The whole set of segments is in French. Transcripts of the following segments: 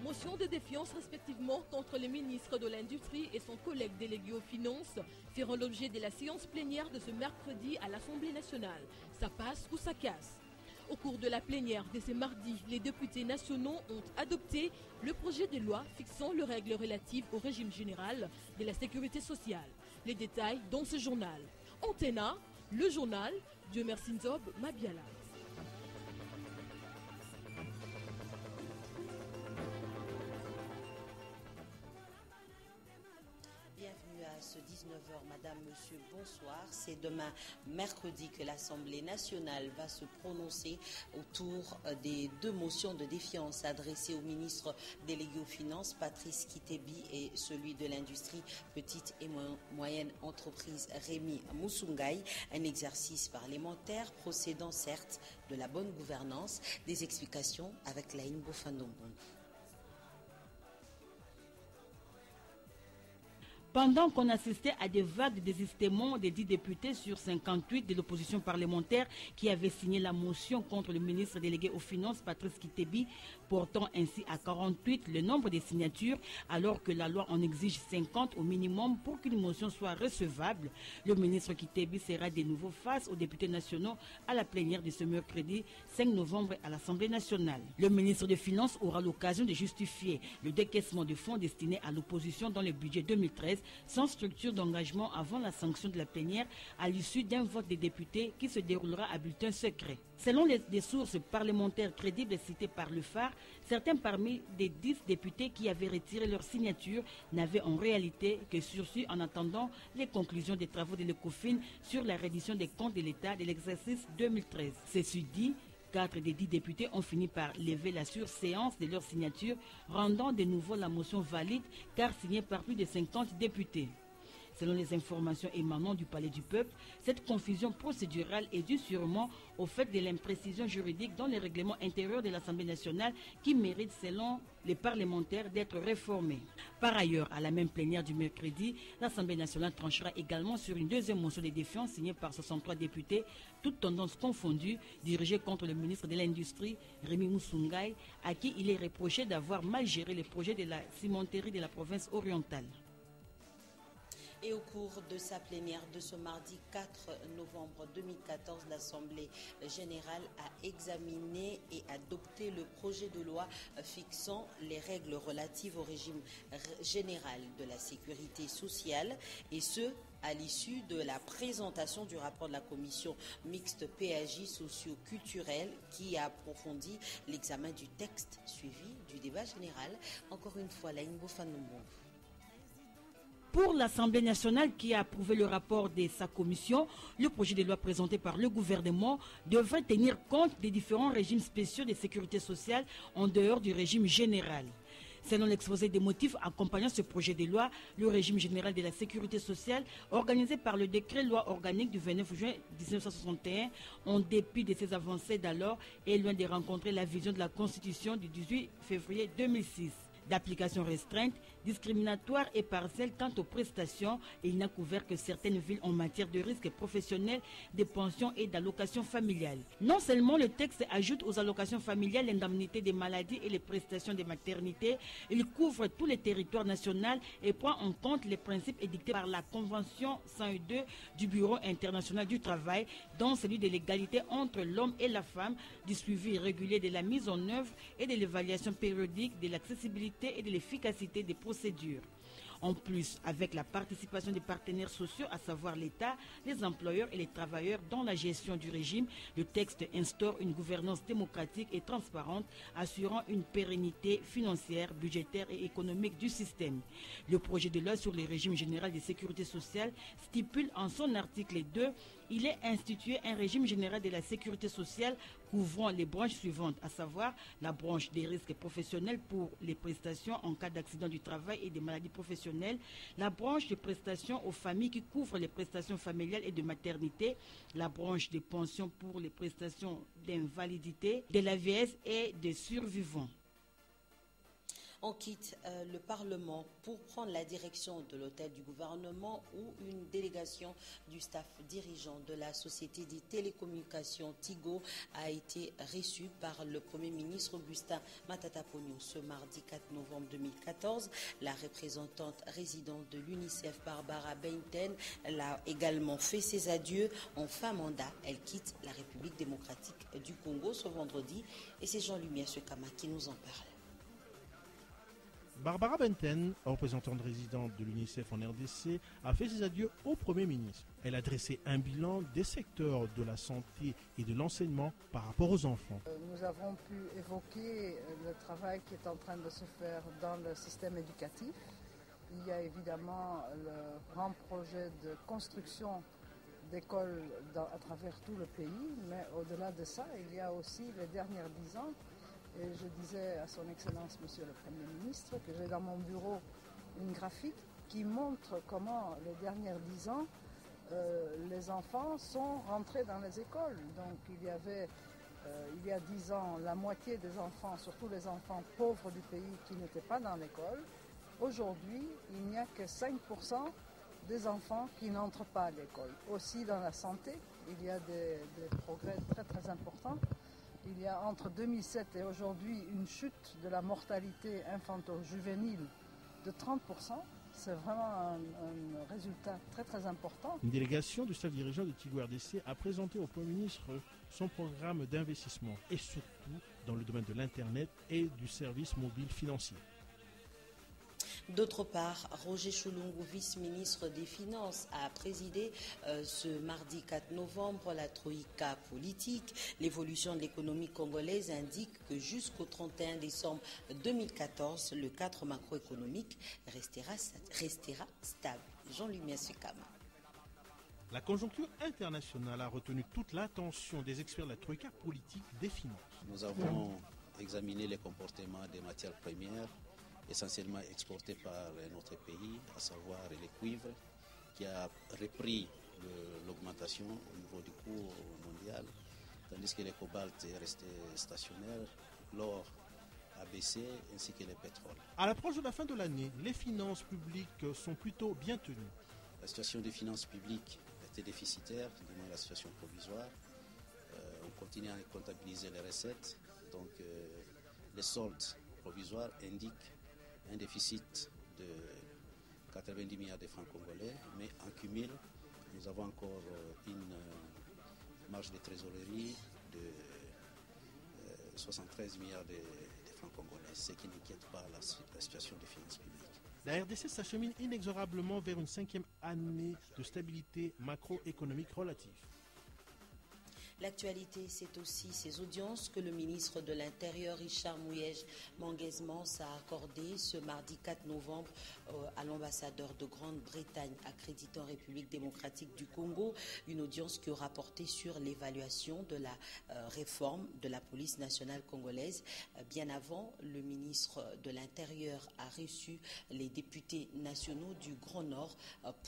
Motion de défiance respectivement contre le ministre de l'Industrie et son collègue délégué aux Finances feront l'objet de la séance plénière de ce mercredi à l'Assemblée nationale. Ça passe ou ça casse. Au cours de la plénière de ce mardi, les députés nationaux ont adopté le projet de loi fixant les règles relatives au régime général de la sécurité sociale. Les détails dans ce journal. Antena, le journal, Dieu merci Nzob Mabiala. Bienvenue à ce 19h, Madame, Monsieur, bonsoir. C'est demain, mercredi, que l'Assemblée nationale va se prononcer autour des deux motions de défiance adressées au ministre délégué aux Finances, Patrice Kitebi, et celui de l'Industrie, petite et moyenne entreprise, Rémi Moussoungaï. Un exercice parlementaire procédant certes de la bonne gouvernance. Des explications avec Laïn Bofandombon. Pendant qu'on assistait à des vagues de désistement des 10 députés sur 58 de l'opposition parlementaire qui avait signé la motion contre le ministre délégué aux Finances, Patrice Kitebi, portant ainsi à 48 le nombre des signatures, alors que la loi en exige 50 au minimum pour qu'une motion soit recevable, le ministre Kitebi sera de nouveau face aux députés nationaux à la plénière de ce mercredi 5 novembre à l'Assemblée nationale. Le ministre des Finances aura l'occasion de justifier le décaissement de fonds destinés à l'opposition dans le budget 2013 sans structure d'engagement avant la sanction de la plénière à l'issue d'un vote des députés qui se déroulera à bulletin secret. Selon des sources parlementaires crédibles citées par le phare, certains parmi des 10 députés qui avaient retiré leur signature n'avaient en réalité que sursis en attendant les conclusions des travaux de l'ECOFIN sur la reddition des comptes de l'État de l'exercice 2013. Ceci dit, 4 des 10 députés ont fini par lever la surséance de leur signature, rendant de nouveau la motion valide car signée par plus de 50 députés. Selon les informations émanant du Palais du Peuple, cette confusion procédurale est due sûrement au fait de l'imprécision juridique dans les règlements intérieurs de l'Assemblée nationale qui mérite, selon les parlementaires, d'être réformés. Par ailleurs, à la même plénière du mercredi, l'Assemblée nationale tranchera également sur une deuxième motion de défiance signée par 63 députés, toutes tendances confondues, dirigée contre le ministre de l'Industrie, Rémi Moussoungaï, à qui il est reproché d'avoir mal géré les projets de la cimenterie de la province orientale. Et au cours de sa plénière de ce mardi 4 novembre 2014, l'Assemblée générale a examiné et adopté le projet de loi fixant les règles relatives au régime général de la sécurité sociale, et ce, à l'issue de la présentation du rapport de la commission mixte PAJ socio-culturelle qui a approfondi l'examen du texte suivi du débat général. Encore une fois, Laïn Bofandombon. Pour l'Assemblée nationale qui a approuvé le rapport de sa commission, le projet de loi présenté par le gouvernement devrait tenir compte des différents régimes spéciaux de sécurité sociale en dehors du régime général. Selon l'exposé des motifs accompagnant ce projet de loi, le régime général de la sécurité sociale, organisé par le décret loi organique du 29 juin 1961, en dépit de ses avancées d'alors, est loin de rencontrer la vision de la Constitution du 18 février 2006. D'application restreinte, discriminatoire et partielle quant aux prestations, il n'a couvert que certaines villes en matière de risques professionnels, de pensions et d'allocations familiales. Non seulement le texte ajoute aux allocations familiales l'indemnité des maladies et les prestations de maternité, il couvre tous les territoires nationaux et prend en compte les principes édictés par la Convention 102 du Bureau international du travail, dont celui de l'égalité entre l'homme et la femme, du suivi régulier de la mise en œuvre et de l'évaluation périodique de l'accessibilité et de l'efficacité des procédures. En plus, avec la participation des partenaires sociaux, à savoir l'État, les employeurs et les travailleurs dans la gestion du régime, le texte instaure une gouvernance démocratique et transparente, assurant une pérennité financière, budgétaire et économique du système. Le projet de loi sur le régime général de sécurité sociale stipule en son article 2, il est institué un régime général de la sécurité sociale couvrant les branches suivantes, à savoir la branche des risques professionnels pour les prestations en cas d'accident du travail et des maladies professionnelles, la branche des prestations aux familles qui couvre les prestations familiales et de maternité, la branche des pensions pour les prestations d'invalidité, de la vieillesse et des survivants. On quitte le Parlement pour prendre la direction de l'hôtel du gouvernement où une délégation du staff dirigeant de la société des télécommunications Tigo a été reçue par le Premier ministre Augustin Matata Ponyo ce mardi 4 novembre 2014. La représentante résidente de l'UNICEF, Barbara Benten, l'a également fait ses adieux en fin mandat. Elle quitte la République démocratique du Congo ce vendredi et c'est Jean-Lumière Sekama qui nous en parle. Barbara Benten, représentante résidente de l'UNICEF en RDC, a fait ses adieux au Premier ministre. Elle a dressé un bilan des secteurs de la santé et de l'enseignement par rapport aux enfants. Nous avons pu évoquer le travail qui est en train de se faire dans le système éducatif. Il y a évidemment le grand projet de construction d'écoles à travers tout le pays, mais au-delà de ça, il y a aussi les dernières 10 ans. Et je disais à son Excellence, Monsieur le Premier ministre, que j'ai dans mon bureau une graphique qui montre comment les dernières 10 ans, les enfants sont rentrés dans les écoles. Donc il y a 10 ans, la moitié des enfants, surtout les enfants pauvres du pays, qui n'étaient pas dans l'école. Aujourd'hui, il n'y a que 5% des enfants qui n'entrent pas à l'école. Aussi dans la santé, il y a des progrès très très importants. Il y a entre 2007 et aujourd'hui une chute de la mortalité infanto-juvénile de 30%. C'est vraiment un résultat très très important. Une délégation du staff dirigeant de Tigo RDC a présenté au Premier ministre son programme d'investissement et surtout dans le domaine de l'Internet et du service mobile financier. D'autre part, Roger Choulungu, vice-ministre des Finances, a présidé ce mardi 4 novembre la troïka politique. L'évolution de l'économie congolaise indique que jusqu'au 31 décembre 2014, le cadre macroéconomique restera stable. Jean-Lumière Sekama. La conjoncture internationale a retenu toute l'attention des experts de la troïka politique des finances. Nous avons examiné les comportements des matières premières essentiellement exporté par notre pays, à savoir les cuivres, qui a repris l'augmentation au niveau du cours mondial, tandis que le cobalt est resté stationnaire, l'or a baissé, ainsi que le pétrole. À l'approche de la fin de l'année, les finances publiques sont plutôt bien tenues. La situation des finances publiques était déficitaire, du moins la situation provisoire. On continue à comptabiliser les recettes, donc les soldes provisoires indiquent un déficit de 90 milliards de francs congolais, mais en cumul, nous avons encore une marge de trésorerie de 73 milliards de francs congolais, ce qui n'inquiète pas la situation des finances publiques. La RDC s'achemine inexorablement vers une 5e année de stabilité macroéconomique relative. L'actualité, c'est aussi ces audiences que le ministre de l'Intérieur, Richard Mouyej Manguez-Mans, a accordées ce mardi 4 novembre à l'ambassadeur de Grande-Bretagne accrédité en République démocratique du Congo. Une audience qui aura porté sur l'évaluation de la réforme de la police nationale congolaise. Bien avant, le ministre de l'Intérieur a reçu les députés nationaux du Grand Nord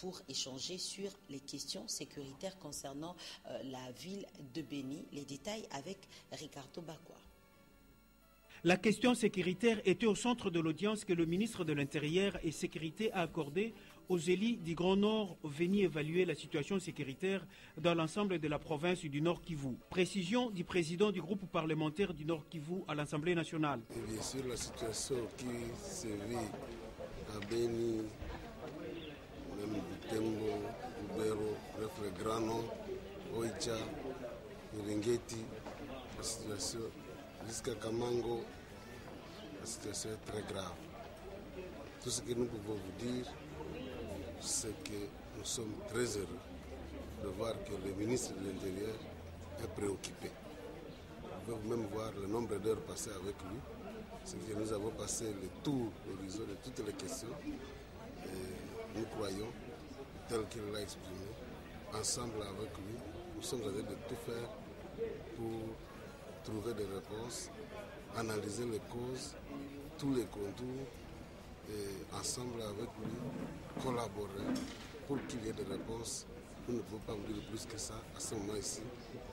pour échanger sur les questions sécuritaires concernant la ville de Béni. Les détails avec Ricardo Bakwa. La question sécuritaire était au centre de l'audience que le ministre de l'Intérieur et Sécurité a accordée aux élus du Grand Nord venus évaluer la situation sécuritaire dans l'ensemble de la province du Nord Kivu. Précision du président du groupe parlementaire du Nord Kivu à l'Assemblée nationale. Et bien sûr, la situation qui se vit à Béni, même Butembo, Lubero, bref, le Grand Nord, Oicha, Ringeti, la situation jusqu'à Kamango, la situation est très grave. Tout ce que nous pouvons vous dire, c'est que nous sommes très heureux de voir que le ministre de l'Intérieur est préoccupé. Vous pouvez même voir le nombre d'heures passées avec lui. C'est que nous avons passé le tour d'horizon de toutes les questions. Et nous croyons, tel qu'il l'a exprimé, ensemble avec lui, nous sommes en train de tout faire pour trouver des réponses, analyser les causes, tous les contours, et ensemble avec lui, collaborer pour qu'il y ait des réponses. Nous ne pouvons pas vous dire plus que ça. À ce moment ici,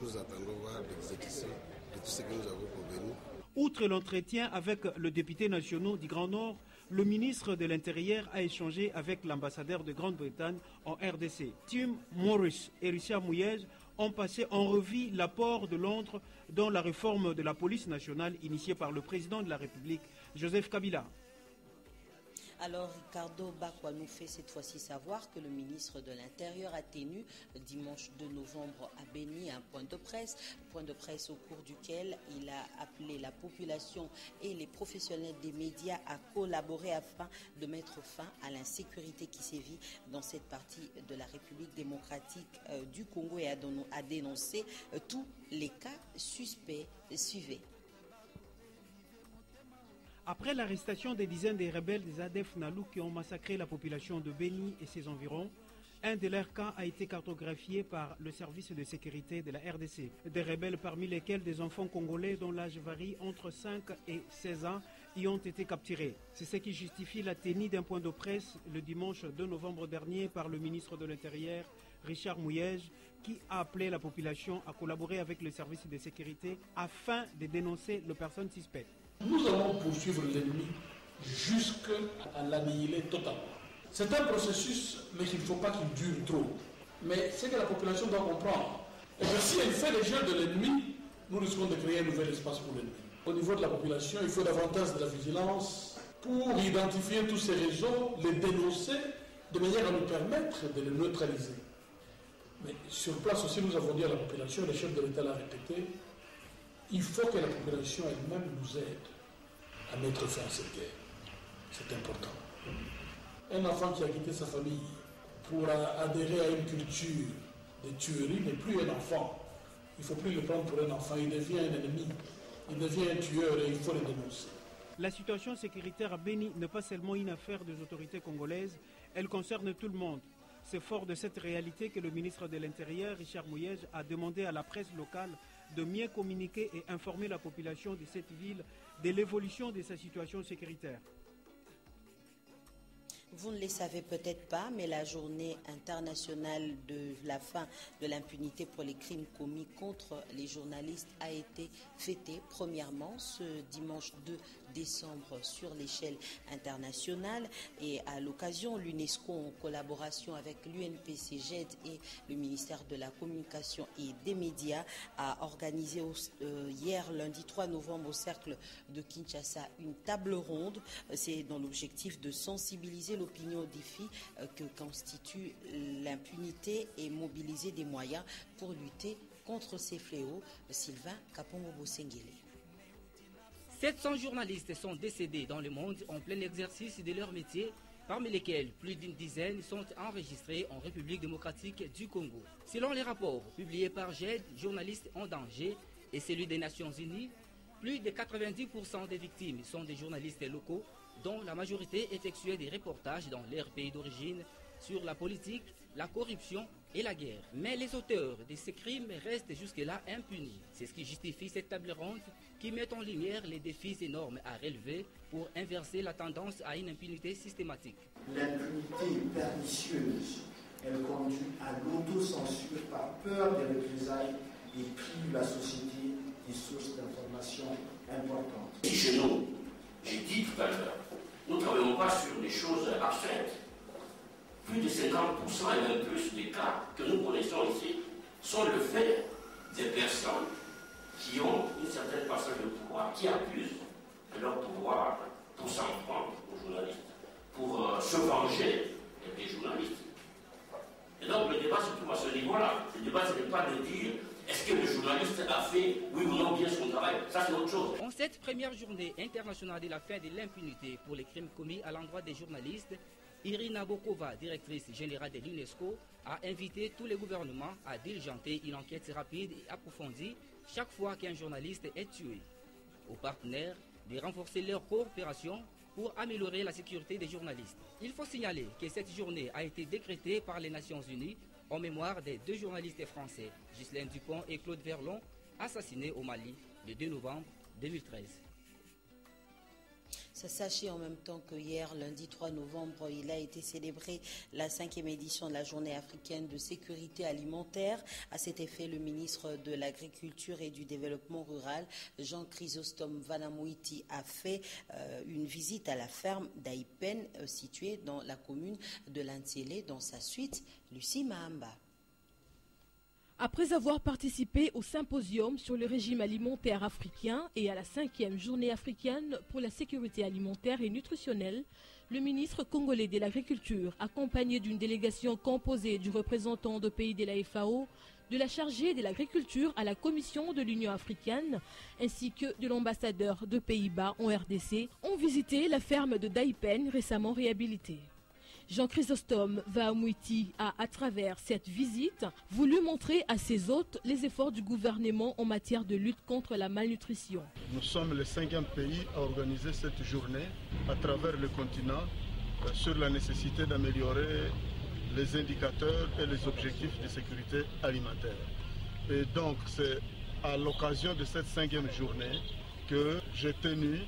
nous attendons voir l'exécution de tout ce que nous avons convenu. Outre l'entretien avec le député national du Grand Nord, le ministre de l'Intérieur a échangé avec l'ambassadeur de Grande-Bretagne en RDC. Tim Morris et Richard Mouyej ont passé en revue l'apport de Londres dans la réforme de la police nationale initiée par le président de la République, Joseph Kabila. Alors Ricardo Bakwa nous fait cette fois-ci savoir que le ministre de l'Intérieur a tenu dimanche 2 novembre à Béni un point de presse au cours duquel il a appelé la population et les professionnels des médias à collaborer afin de mettre fin à l'insécurité qui sévit dans cette partie de la République démocratique du Congo et a dénoncé tous les cas suspects. Suivez. Après l'arrestation des dizaines de rebelles des ADF Nalou qui ont massacré la population de Béni et ses environs, un de leurs cas a été cartographié par le service de sécurité de la RDC. Des rebelles parmi lesquels des enfants congolais dont l'âge varie entre 5 et 16 ans y ont été capturés. C'est ce qui justifie la tenue d'un point de presse le dimanche 2 novembre dernier par le ministre de l'Intérieur, Richard Mouyej, qui a appelé la population à collaborer avec le service de sécurité afin de dénoncer les personnes suspectes. Nous allons poursuivre l'ennemi jusqu'à l'annihiler totalement. C'est un processus, mais qu'il ne faut pas qu'il dure trop. Mais c'est que la population doit comprendre. Et que si elle fait les jeux de l'ennemi, nous risquons de créer un nouvel espace pour l'ennemi. Au niveau de la population, il faut davantage de la vigilance pour identifier tous ces réseaux, les dénoncer, de manière à nous permettre de les neutraliser. Mais sur place aussi, nous avons dit à la population, le chef de l'État l'a répété, il faut que la population elle-même nous aide à mettre fin à cette guerre. C'est important. Un enfant qui a quitté sa famille pour adhérer à une culture de tuerie n'est plus un enfant. Il ne faut plus le prendre pour un enfant. Il devient un ennemi. Il devient un tueur et il faut le dénoncer. La situation sécuritaire à Béni n'est pas seulement une affaire des autorités congolaises, elle concerne tout le monde. C'est fort de cette réalité que le ministre de l'Intérieur, Richard Mouyej, a demandé à la presse locale de mieux communiquer et informer la population de cette ville de l'évolution de sa situation sécuritaire. Vous ne les savez peut-être pas, mais la journée internationale de la fin de l'impunité pour les crimes commis contre les journalistes a été fêtée premièrement ce dimanche 2 décembre sur l'échelle internationale. Et à l'occasion, l'UNESCO, en collaboration avec l'UNPC, GED et le ministère de la Communication et des Médias, a organisé hier, lundi 3 novembre, au Cercle de Kinshasa, une table ronde. C'est dans l'objectif de sensibiliser l'opinion aux défis que constitue l'impunité et mobiliser des moyens pour lutter contre ces fléaux. Sylvain Kapongo-Bosengele. 700 journalistes sont décédés dans le monde en plein exercice de leur métier, parmi lesquels plus d'une dizaine sont enregistrés en République démocratique du Congo. Selon les rapports publiés par GED, Journalistes en danger et celui des Nations Unies, plus de 90% des victimes sont des journalistes locaux, dont la majorité effectuait des reportages dans leur pays d'origine sur la politique, la corruption et la guerre. Mais les auteurs de ces crimes restent jusque-là impunis. C'est ce qui justifie cette table ronde qui met en lumière les défis énormes à relever pour inverser la tendance à une impunité systématique. L'impunité pernicieuse, elle conduit à l'autocensure par peur des représailles et prive la société des sources d'information importantes. Et chez nous, j'ai dit tout à l'heure, nous ne travaillons pas sur des choses abstraites. Plus de 50% et même plus des cas que nous connaissons ici sont le fait des personnes qui ont une certaine parcelle de pouvoir, qui abusent de leur pouvoir pour s'en prendre aux journalistes, pour se venger des journalistes. Et donc le débat se trouve à ce niveau-là. Le débat, ce n'est pas de dire est-ce que le journaliste a fait, oui ou non, bien son travail. Ça, c'est autre chose. En cette première journée internationale de la fin de l'impunité pour les crimes commis à l'endroit des journalistes, Irina Bokova, directrice générale de l'UNESCO, a invité tous les gouvernements à diligenter une enquête rapide et approfondie chaque fois qu'un journaliste est tué. Aux partenaires de renforcer leur coopération pour améliorer la sécurité des journalistes. Il faut signaler que cette journée a été décrétée par les Nations Unies en mémoire des 2 journalistes français, Ghislaine Dupont et Claude Verlon, assassinés au Mali le 2 novembre 2013. Sachez en même temps que hier, lundi 3 novembre, il a été célébré la 5e édition de la Journée africaine de sécurité alimentaire. À cet effet, le ministre de l'Agriculture et du Développement rural, Jean Chrysostome Vanamouiti, a fait une visite à la ferme d'Aipen, située dans la commune de Lantiélé. Dans sa suite, Lucie Mahamba. Après avoir participé au symposium sur le régime alimentaire africain et à la 5e journée africaine pour la sécurité alimentaire et nutritionnelle, le ministre congolais de l'Agriculture, accompagné d'une délégation composée du représentant de pays de la FAO, de la chargée de l'agriculture à la Commission de l'Union africaine, ainsi que de l'ambassadeur de Pays-Bas en RDC, ont visité la ferme de Daipen récemment réhabilitée. Jean Chrysostome Vanamouiti a, à travers cette visite, voulu montrer à ses hôtes les efforts du gouvernement en matière de lutte contre la malnutrition. Nous sommes le 5e pays à organiser cette journée à travers le continent sur la nécessité d'améliorer les indicateurs et les objectifs de sécurité alimentaire. Et donc c'est à l'occasion de cette 5e journée que j'ai tenu,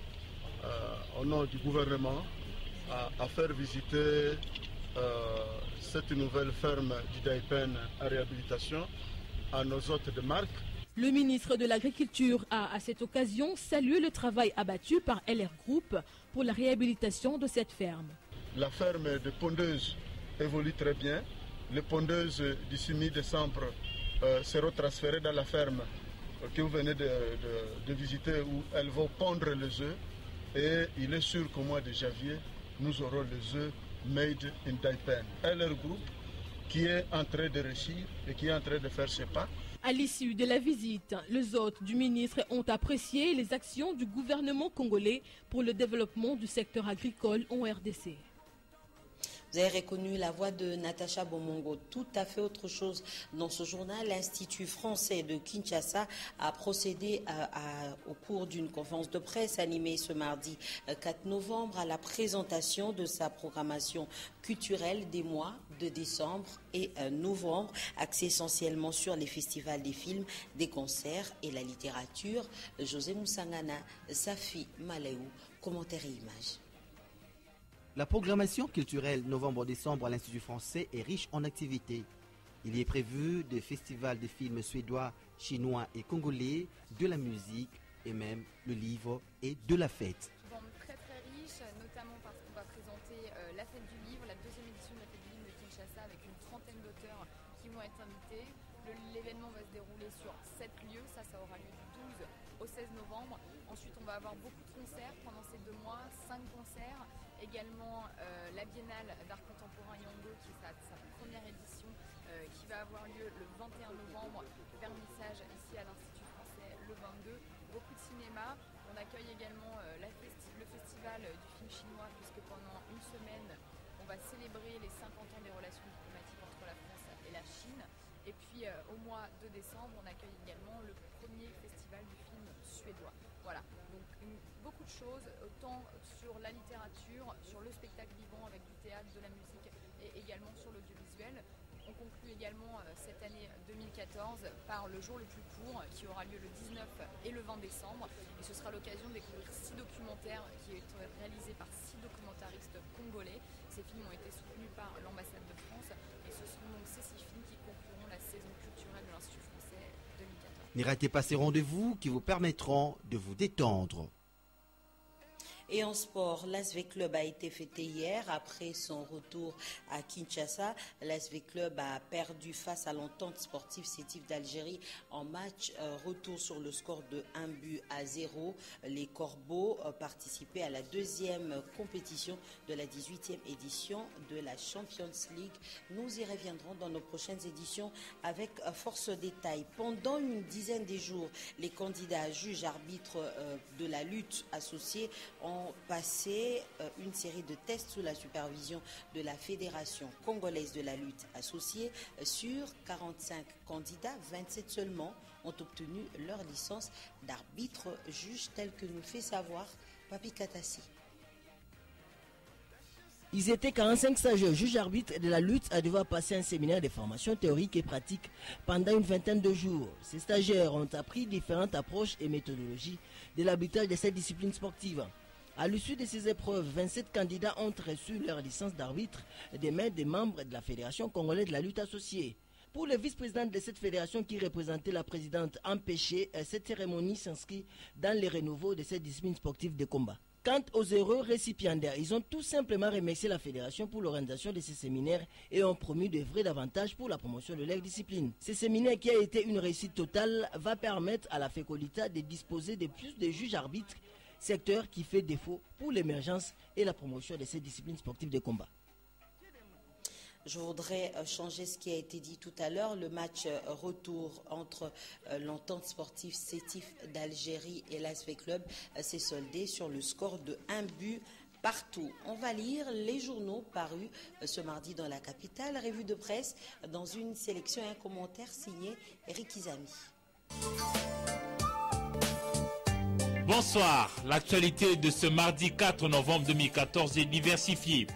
au nom du gouvernement, à faire visiter cette nouvelle ferme du Daipen à réhabilitation à nos hôtes de marque. Le ministre de l'Agriculture a, à cette occasion, salué le travail abattu par LR Group pour la réhabilitation de cette ferme. La ferme de pondeuse évolue très bien. Les pondeuses d'ici mi-décembre seront transférées dans la ferme que vous venez de visiter, où elles vont pondre les œufs. Et il est sûr qu'au mois de janvier, nous aurons les œufs made in Daipen. LR Group qui est en train de réussir et qui est en train de faire ses pas. À l'issue de la visite, les hôtes du ministre ont apprécié les actions du gouvernement congolais pour le développement du secteur agricole en RDC. Vous avez reconnu la voix de Natacha Bomongo. Tout à fait autre chose. Dans ce journal, l'Institut français de Kinshasa a procédé au cours d'une conférence de presse animée ce mardi 4 novembre à la présentation de sa programmation culturelle des mois de décembre et novembre, axée essentiellement sur les festivals des films, des concerts et la littérature. José Moussangana, Safi Maléou, commentaire et images. La programmation culturelle novembre-décembre à l'Institut français est riche en activités. Il y est prévu des festivals de films suédois, chinois et congolais, de la musique et même le livre et de la fête. Bon, très très riche, notamment parce qu'on va présenter la fête du livre, la 2e édition de la fête du livre de Kinshasa avec une 30aine d'auteurs qui vont être invités. L'événement va se dérouler sur 7 lieux, ça aura lieu du 12 au 16 novembre. Ensuite on va avoir beaucoup de concerts pendant ces 2 mois, 5 concerts. Également la Biennale d'art contemporain Yango qui est sa première édition qui va avoir lieu le 21 novembre, vernissage ici à l'Institut français le 22, beaucoup de cinéma. On accueille également le festival du film chinois puisque pendant une semaine on va célébrer les 50 ans des relations diplomatiques entre la France et la Chine. Et puis au mois de décembre on accueille également le premier festival du film suédois. Voilà, donc beaucoup de choses, autant sur la littérature, sur le spectacle vivant avec du théâtre, de la musique et également sur l'audiovisuel. On conclut également cette année 2014 par le jour le plus court qui aura lieu le 19 et le 20 décembre. Et ce sera l'occasion de découvrir 6 documentaires qui sont réalisés par 6 documentaristes congolais. Ces films ont été soutenus par l'ambassade de France et ce seront donc ces 6 films qui concluront la saison culturelle de l'Institut français 2014. Ne ratez pas ces rendez-vous qui vous permettront de vous détendre. Et en sport, l'ASV Club a été fêté hier après son retour à Kinshasa. l'ASV Club a perdu face à l'entente sportive sétif d'Algérie en match retour sur le score de 1-0. Les Corbeaux participaient à la 2e compétition de la 18e édition de la Champions League. Nous y reviendrons dans nos prochaines éditions avec force détail. Pendant une dizaine de jours, les candidats juges arbitres de la lutte associés ont passé une série de tests sous la supervision de la Fédération congolaise de la lutte associée. Sur 45 candidats, 27 seulement ont obtenu leur licence d'arbitre juge, tel que nous fait savoir Papi Katassi. Ils étaient 45 stagiaires juges arbitres de la lutte à devoir passer un séminaire de formation théorique et pratique pendant une vingtaine de jours. Ces stagiaires ont appris différentes approches et méthodologies de l'arbitrage de cette discipline sportive. À l'issue de ces épreuves, 27 candidats ont reçu leur licence d'arbitre des mains des membres de la Fédération congolaise de la lutte associée. Pour le vice-président de cette fédération qui représentait la présidente empêchée, cette cérémonie s'inscrit dans le renouveau de cette discipline sportive de combat. Quant aux heureux récipiendaires, ils ont tout simplement remercié la fédération pour l'organisation de ces séminaires et ont promis de vrais davantage pour la promotion de leur discipline. Ce séminaire qui a été une réussite totale va permettre à la FECOLITA de disposer de plus de juges arbitres, secteur qui fait défaut pour l'émergence et la promotion de ces disciplines sportives de combat. Je voudrais changer ce qui a été dit tout à l'heure. Le match retour entre l'entente sportive Sétif d'Algérie et l'ASV Club s'est soldé sur le score de 1 but partout. On va lire les journaux parus ce mardi dans la capitale. Revue de presse dans une sélection et un commentaire signé Eric Izami. Bonsoir. L'actualité de ce mardi 4 novembre 2014 est diversifiée.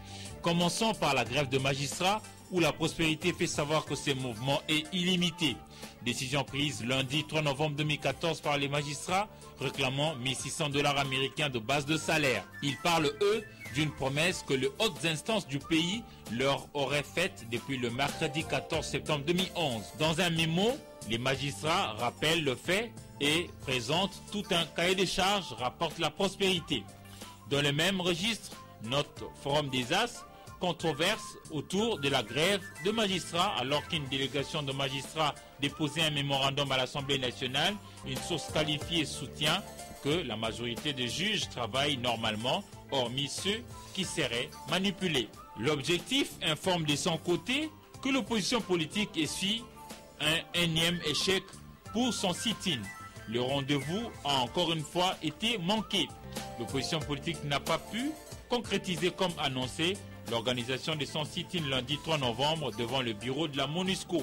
Commençons par la grève de magistrats où la prospérité fait savoir que ce mouvement est illimité. Décision prise lundi 3 novembre 2014 par les magistrats réclamant 1 600 $ américains de base de salaire. Ils parlent, eux, d'une promesse que les hautes instances du pays leur auraient faite depuis le mercredi 14 septembre 2011. Dans un mémo, les magistrats rappellent le fait et présentent tout un cahier de charges, rapporte la prospérité. Dans le même registre, notre Forum des As controverse autour de la grève de magistrats alors qu'une délégation de magistrats déposait un mémorandum à l'Assemblée nationale. Une source qualifiée soutient que la majorité des juges travaillent normalement, hormis ceux qui seraient manipulés. L'objectif informe de son côté que l'opposition politique essuie un énième échec pour son sit-in. Le rendez-vous a encore une fois été manqué. L'opposition politique n'a pas pu concrétiser comme annoncé l'organisation de son sit-in lundi 3 novembre devant le bureau de la MONUSCO.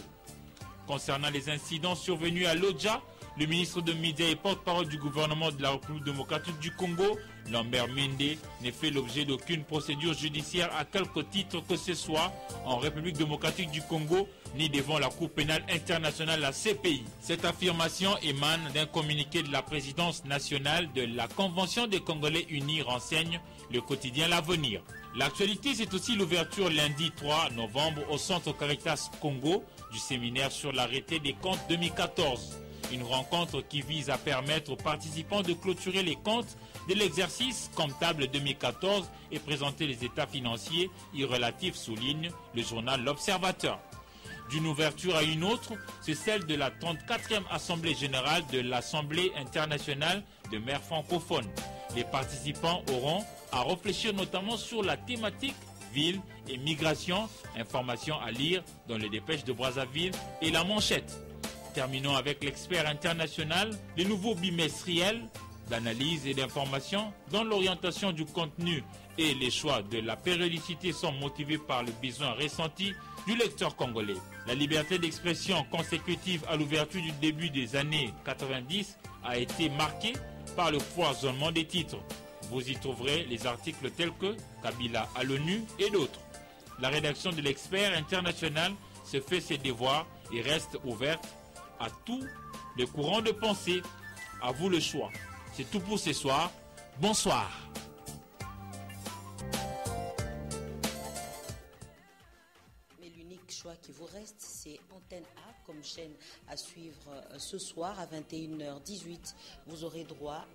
Concernant les incidents survenus à Lodja, le ministre de Médias et porte-parole du gouvernement de la République démocratique du Congo, Lambert Mende, n'est fait l'objet d'aucune procédure judiciaire à quelque titre que ce soit en République démocratique du Congo ni devant la Cour pénale internationale, la CPI. Cette affirmation émane d'un communiqué de la présidence nationale de la Convention des Congolais unis, renseigne le quotidien L'Avenir. L'actualité, c'est aussi l'ouverture lundi 3 novembre au Centre Caritas Congo du séminaire sur l'arrêté des comptes 2014. Une rencontre qui vise à permettre aux participants de clôturer les comptes de l'exercice comptable 2014 et présenter les états financiers irrélatifs, souligne le journal L'Observateur. D'une ouverture à une autre, c'est celle de la 34e Assemblée générale de l'Assemblée internationale de maires francophones. Les participants auront à réfléchir notamment sur la thématique ville et migration, information à lire dans les dépêches de Brazzaville et La Manchette. Terminons avec l'expert international, les nouveaux bimestriels d'analyse et d'information dont l'orientation du contenu et les choix de la périodicité sont motivés par le besoin ressenti du lecteur congolais. La liberté d'expression consécutive à l'ouverture du début des années 90 a été marquée par le foisonnement des titres. Vous y trouverez les articles tels que Kabila à l'ONU et d'autres. La rédaction de l'expert international se fait ses devoirs et reste ouverte à tous les courants de pensée. À vous le choix. C'est tout pour ce soir. Bonsoir. Mais l'unique choix qui vous reste, c'est Antenne A comme chaîne à suivre ce soir à 21h18. Vous aurez droit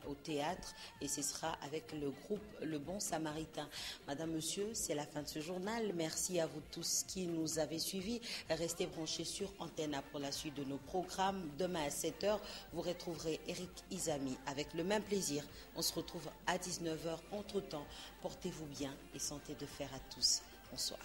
au théâtre et ce sera avec le groupe Le Bon Samaritain. Madame, Monsieur, c'est la fin de ce journal. Merci à vous tous qui nous avez suivis. Restez branchés sur Antenne A pour la suite de nos programmes. Demain à 7h, vous retrouverez Eric Izami avec le même plaisir. On se retrouve à 19h. Entre-temps, portez-vous bien et santé de fer à tous. Bonsoir.